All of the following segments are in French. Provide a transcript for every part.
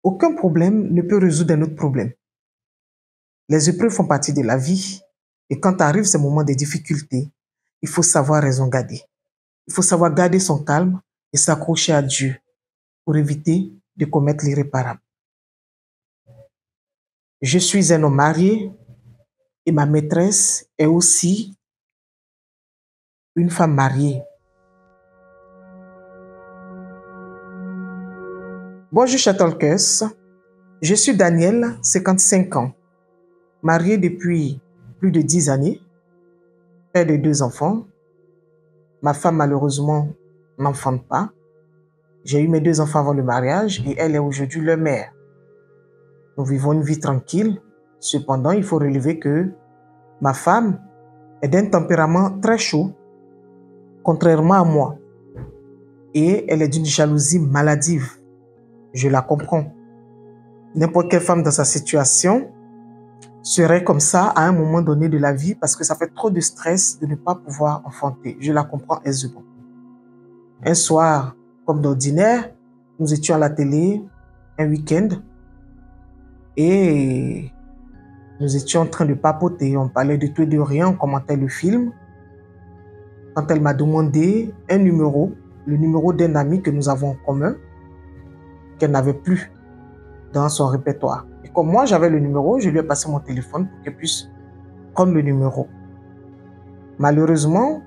Aucun problème ne peut résoudre un autre problème. Les épreuves font partie de la vie. Et quand arrivent ces moments de difficulté, il faut savoir raison garder. Il faut savoir garder son calme et s'accrocher à Dieu pour éviter de commettre l'irréparable. Je suis un homme marié et ma maîtresse est aussi une femme mariée. Bonjour Châtelquès, je suis Daniel, 55 ans, marié depuis plus de 10 années, père de 2 enfants. Ma femme malheureusement n'enfante pas. J'ai eu mes 2 enfants avant le mariage et elle est aujourd'hui leur mère. Nous vivons une vie tranquille. Cependant, il faut relever que ma femme est d'un tempérament très chaud, contrairement à moi. Et elle est d'une jalousie maladive. Je la comprends. N'importe quelle femme dans sa situation serait comme ça à un moment donné de la vie parce que ça fait trop de stress de ne pas pouvoir enfanter. Je la comprends aisément. Un soir, comme d'ordinaire, nous étions à la télé, un week-end, et nous étions en train de papoter. On parlait de tout et de rien, on commentait le film. Quand elle m'a demandé un numéro, le numéro d'un ami que nous avons en commun, qu'elle n'avait plus dans son répertoire. Et comme moi, j'avais le numéro, je lui ai passé mon téléphone pour qu'elle puisse prendre le numéro. Malheureusement,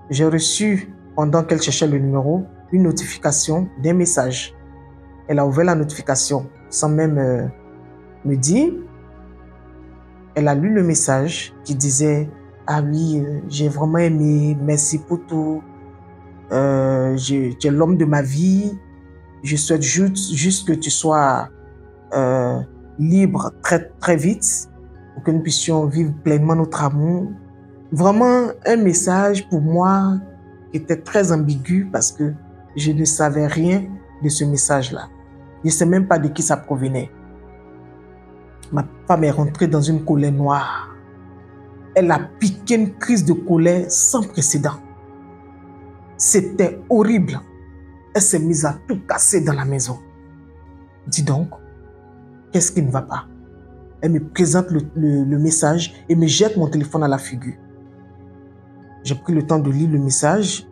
j'ai reçu, pendant qu'elle cherchait le numéro, une notification d'un message. Elle a ouvert la notification sans même me dire. Elle a lu le message qui disait « Ah oui, j'ai vraiment aimé, merci pour tout, tu es l'homme de ma vie, je souhaite juste que tu sois libre très, très vite pour que nous puissions vivre pleinement notre amour. » Vraiment un message pour moi qui était très ambigu parce que je ne savais rien de ce message-là. Je ne sais même pas de qui ça provenait. Ma femme est rentrée dans une colère noire. Elle a piqué une crise de colère sans précédent. C'était horrible. Elle s'est mise à tout casser dans la maison. Dis donc, qu'est-ce qui ne va pas? Elle me présente le message et me jette mon téléphone à la figure. J'ai pris le temps de lire le message.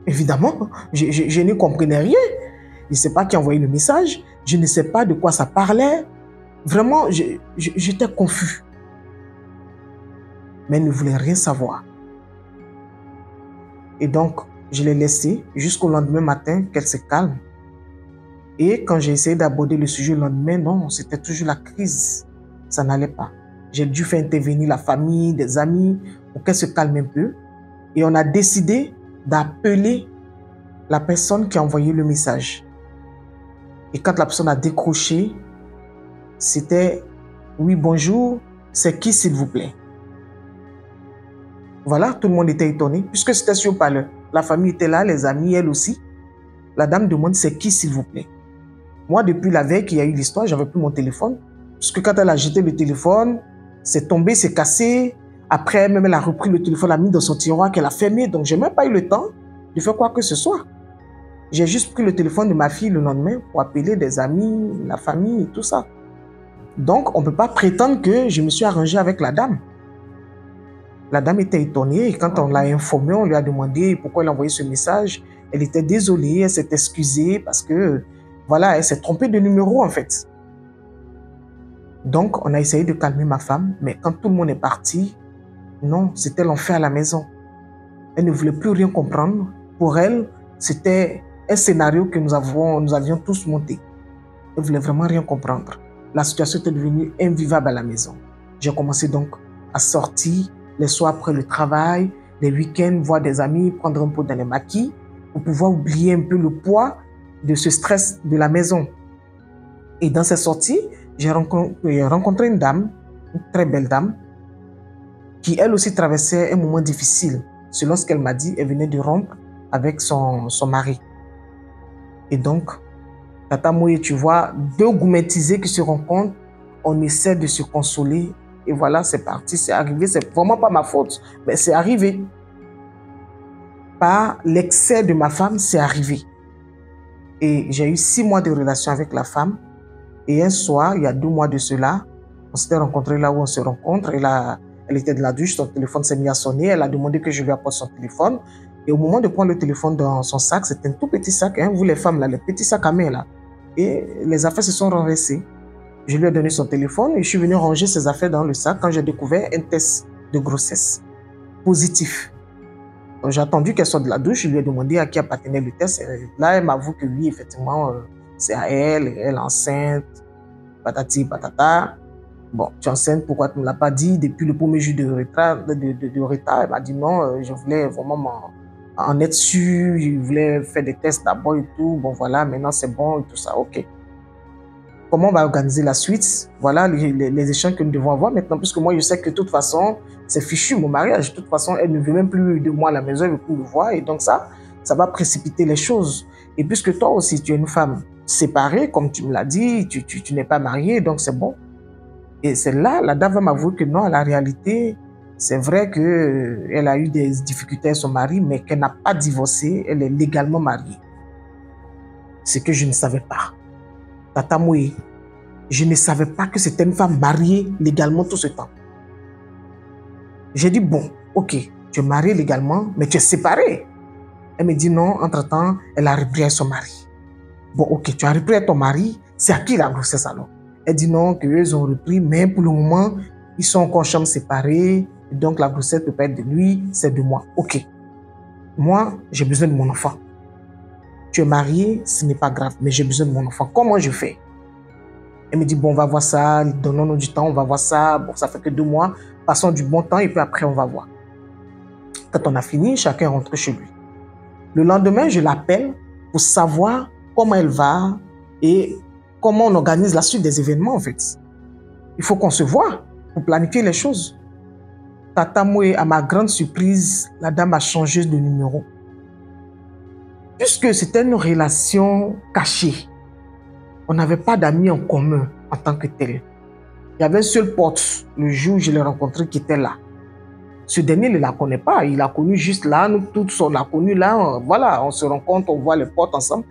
Évidemment, je ne comprenais rien. Je ne sais pas qui a envoyé le message. Je ne sais pas de quoi ça parlait. Vraiment, j'étais confus. Mais elle ne voulait rien savoir. Et donc, je l'ai laissée jusqu'au lendemain matin qu'elle se calme. Et quand j'ai essayé d'aborder le sujet le lendemain, non, c'était toujours la crise. Ça n'allait pas. J'ai dû faire intervenir la famille, des amis, pour qu'elle se calme un peu. Et on a décidé d'appeler la personne qui a envoyé le message. Et quand la personne a décroché, c'était « Oui, bonjour, c'est qui s'il vous plaît ?» Voilà, tout le monde était étonné, puisque c'était sur parleur. La famille était là, les amis, elle aussi. La dame demande « C'est qui s'il vous plaît ?» Moi, depuis la veille qu'il y a eu l'histoire, j'avais plus mon téléphone. Puisque quand elle a jeté le téléphone, c'est tombé, c'est cassé. Après, même elle a repris le téléphone, l'a mis dans son tiroir qu'elle a fermé. Donc, je n'ai même pas eu le temps de faire quoi que ce soit. J'ai juste pris le téléphone de ma fille le lendemain pour appeler des amis, la famille et tout ça. Donc, on ne peut pas prétendre que je me suis arrangé avec la dame. La dame était étonnée et quand on l'a informée, on lui a demandé pourquoi elle a envoyé ce message. Elle était désolée, elle s'est excusée parce que, voilà, elle s'est trompée de numéro en fait. Donc, on a essayé de calmer ma femme, mais quand tout le monde est parti, non, c'était l'enfer à la maison. Elle ne voulait plus rien comprendre. Pour elle, c'était un scénario que nous avions tous monté. Elle ne voulait vraiment rien comprendre. La situation était devenue invivable à la maison. J'ai commencé donc à sortir les soirs après le travail, les week-ends, voir des amis, prendre un pot dans les maquis pour pouvoir oublier un peu le poids de ce stress de la maison. Et dans ces sorties, j'ai rencontré une dame, une très belle dame, qui elle aussi traversait un moment difficile. Selon ce qu'elle m'a dit, elle venait de rompre avec son mari. Et donc, Tata Moye, tu vois, 2 gourmétisés qui se rencontrent, on essaie de se consoler. Et voilà, c'est parti, c'est arrivé. C'est vraiment pas ma faute, mais c'est arrivé. Par l'excès de ma femme, c'est arrivé. Et j'ai eu 6 mois de relation avec la femme. Et un soir, il y a 2 mois de cela, on s'était rencontrés là où on se rencontre. Elle était de la douche, son téléphone s'est mis à sonner. Elle a demandé que je lui apporte son téléphone. Et au moment de prendre le téléphone dans son sac, c'était un tout petit sac, hein, vous les femmes, là, les petits sacs à main, là. Et les affaires se sont renversées. Je lui ai donné son téléphone et je suis venu ranger ses affaires dans le sac quand j'ai découvert un test de grossesse positif. J'ai attendu qu'elle sorte de la douche, je lui ai demandé à qui appartenait le test. Et là, elle m'avoue que oui, effectivement, c'est à elle est enceinte, patati patata. Bon, tu es enceinte, pourquoi tu ne me l'as pas dit depuis le premier jour de retard? Elle m'a dit non, je voulais vraiment en être sûre, je voulais faire des tests d'abord et tout. Bon, voilà, maintenant c'est bon et tout ça, ok. Comment on va organiser la suite? Voilà les échanges que nous devons avoir maintenant, puisque moi, je sais que de toute façon, c'est fichu, mon mariage. De toute façon, elle ne veut même plus de moi à la maison, elle ne veut plus me voir. Et donc ça va précipiter les choses. Et puisque toi aussi, tu es une femme séparée, comme tu me l'as dit, tu n'es pas mariée, donc c'est bon. Et c'est là, la dame va m'avouer que non, la réalité, c'est vrai qu'elle a eu des difficultés avec son mari, mais qu'elle n'a pas divorcé, elle est légalement mariée. Ce que je ne savais pas. Tata Moué, je ne savais pas que c'était une femme mariée légalement tout ce temps. J'ai dit, bon, ok, tu es mariée légalement, mais tu es séparée. Elle me dit non, entre-temps, elle a repris avec son mari. Bon, ok, tu as repris avec ton mari, c'est à qui la grossesse alors? Elle dit non, qu'eux ont repris, mais pour le moment, ils sont encore en chambre séparée, donc la grossesse peut pas être de lui, c'est de moi. Ok, moi, j'ai besoin de mon enfant. Tu es mariée, ce n'est pas grave, mais j'ai besoin de mon enfant. Comment je fais? Elle me dit, bon, on va voir ça, donnons-nous du temps, on va voir ça. Bon, ça fait que 2 mois, passons du bon temps et puis après, on va voir. Quand on a fini, chacun rentre chez lui. Le lendemain, je l'appelle pour savoir comment elle va et comment on organise la suite des événements, en fait. Il faut qu'on se voit pour planifier les choses. Tata Moué, à ma grande surprise, la dame a changé de numéro. Puisque c'était une relation cachée, on n'avait pas d'amis en commun en tant que tel. Il y avait un seul pote, le jour où je l'ai rencontré, qui était là. Ce dernier ne la connaît pas, il l'a connu juste là, nous tous on l'a connu là, voilà, on se rencontre, on voit les potes ensemble.